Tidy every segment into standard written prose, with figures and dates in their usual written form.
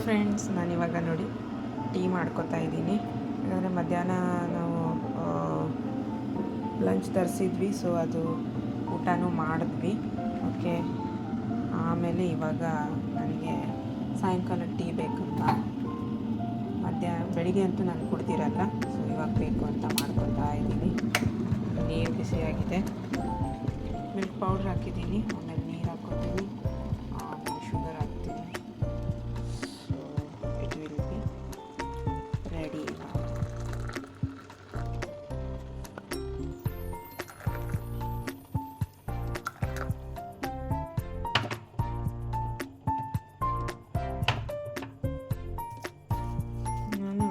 Friends, ನಾನಿವಾಗ ನೋಡಿ tea ಮಾಡ್ಕೊತಾ ಇದ್ದೀನಿ. ಯಾಕಂದರೆ ಮಧ್ಯಾಹ್ನ ನಾವು ಲಂಚ್ ತರಿಸಿದ್ವಿ, ಸೊ ಅದು ಊಟನೂ ಮಾಡಿದ್ವಿ. ಓಕೆ, ಆಮೇಲೆ ಇವಾಗ ನನಗೆ ಸಾಯಂಕಾಲ ಟೀ ಬೇಕಂತ, ಬೆಳಿಗ್ಗೆ ಅಂತೂ ನಾನು ಕುಡ್ದಿರಲ್ಲ, ಸೊ ಇವಾಗ ಬೇಕು ಅಂತ ಮಾಡ್ಕೊತಾ ಇದ್ದೀನಿ. ನೀರು ಬಿಸಿಯಾಗಿದೆ, ಮಿಲ್ಕ್ ಪೌಡ್ರ್ ಹಾಕಿದ್ದೀನಿ, ಆಮೇಲೆ ನೀರು ಹಾಕ್ಕೊತೀನಿ, ಆಮೇಲೆ ಶುಗರ್ ಹಾಕ್ತೀನಿ. So it will be ready. ನಾನು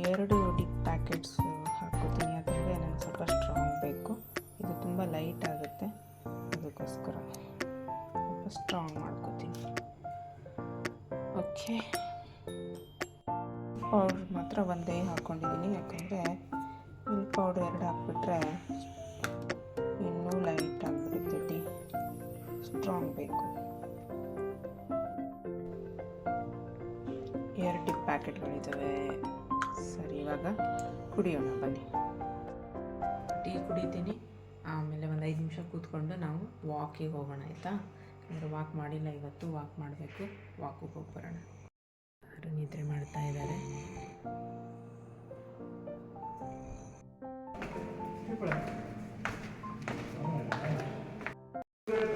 2 ಡಿಪ್ ಪ್ಯಾಕೆಟ್ಸ್ ಹಾಕ್ಕೋತೀನಿ, ಯಾಕಂದರೆ ನನಗೆ ಸ್ವಲ್ಪ ಸ್ಟ್ರಾಂಗ್ ಬೇಕು. ಇದು ತುಂಬ ಲೈಟ್ ಆಗುತ್ತೆ, ಅದಕ್ಕೋಸ್ಕರ ಸ್ವಲ್ಪ ಸ್ಟ್ರಾಂಗ್ ಮಾಡ್ಕೋತೀನಿ. ಓಕೆ, ಪೌಡ್ರ್ ಮಾತ್ರ ಒಂದೇ ಹಾಕ್ಕೊಂಡಿದ್ದೀನಿ, ಯಾಕಂದರೆ ಮಿಲ್ಕ್ ಪೌಡ್ರ್ 2 ಹಾಕ್ಬಿಟ್ರೆ ಇನ್ನೂ ಲೈಟ್ ಆಗಿಬಿಡುತ್ತೆ. ಟೀ ಸ್ಟ್ರಾಂಗ್ ಬೇಕು. 2 ಡಿಪ್ ಪ್ಯಾಕೆಟ್ಗಳಿದ್ದಾವೆ. ಸರಿ, ಇವಾಗ ಕುಡಿಯೋಣ ಬನ್ನಿ. ಟೀ ಕುಡಿತೀನಿ, ಆಮೇಲೆ ಒಂದು 5 ನಿಮಿಷ ಕೂತ್ಕೊಂಡು ನಾವು ವಾಕಿಗೆ ಹೋಗೋಣ, ಆಯಿತಾ? ಅಂದರೆ ವಾಕ್ ಮಾಡಿಲ್ಲ ಇವತ್ತು, ವಾಕ್ ಮಾಡಬೇಕು. ವಾಕಿಗೆ ಹೋಗಿ ಬರೋಣ. ಯಾರು ನಿದ್ರೆ ಮಾಡ್ತಾ ಇದ್ದಾರೆ.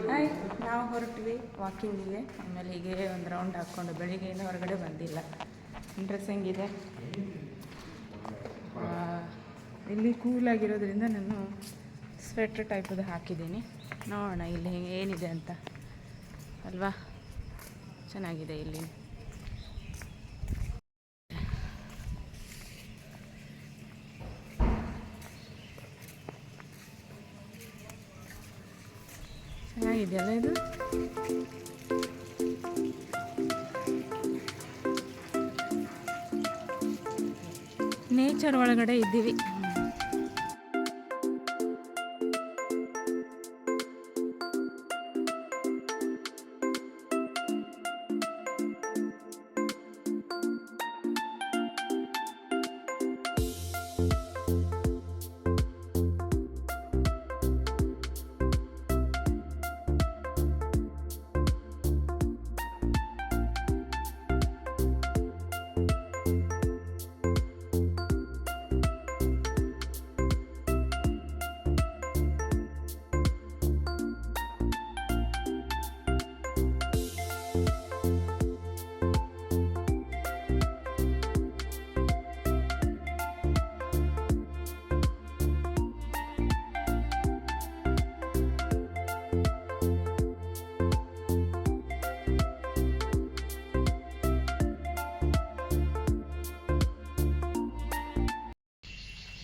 ಹಾಯ್, ನಾವು ಹೊರಟ್ವಿ ವಾಕಿಂಗಿಗೆ. ಆಮೇಲೆ ಹೀಗೆ ಒಂದು ರೌಂಡ್ ಹಾಕ್ಕೊಂಡು, ಬೆಳಿಗ್ಗೆಯಿಂದ ಹೊರಗಡೆ ಬಂದಿಲ್ಲ. ಡ್ರೆಸ್ ಹೆಂಗಿದೆ? ಇಲ್ಲಿ ಕೂಲಾಗಿರೋದ್ರಿಂದ ನಾನು ಸ್ವೆಟ್ರ್ ಟೈಪದು ಹಾಕಿದ್ದೀನಿ. ನೋಡೋಣ ಇಲ್ಲಿ ಏನಿದೆ ಅಂತ, ಅಲ್ವಾ? ಚೆನ್ನಾಗಿದೆ ಇಲ್ಲಿ. ಚೆನ್ನಾಗಿದೆಯಲ್ಲ ಇದು? ನೇಚರ್ ಒಳಗಡೆ ಇದ್ದೀವಿ.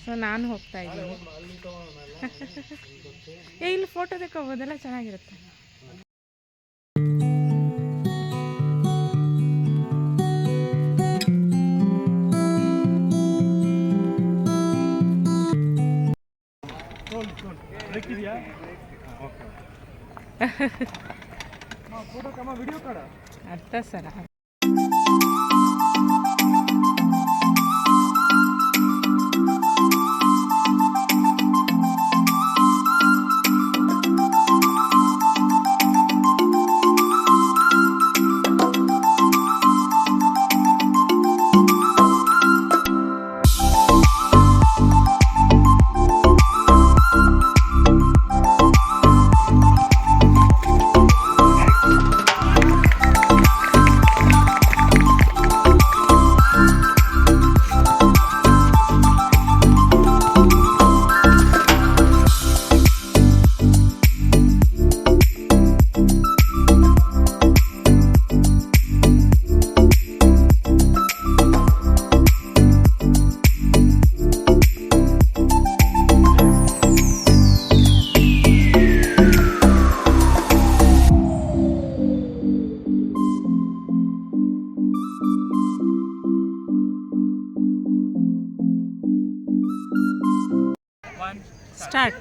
ಸೊ ನಾನು ಹೋಗ್ತಾ ಇದ್ದೀನಿ. ಇಲ್ಲಿ ಫೋಟೋ ತೆಕ್ಕೋಬೋದೆಲ್ಲ, ಚೆನ್ನಾಗಿರುತ್ತೆ. ಅರ್ಥ ಸರ. स्टार्ट।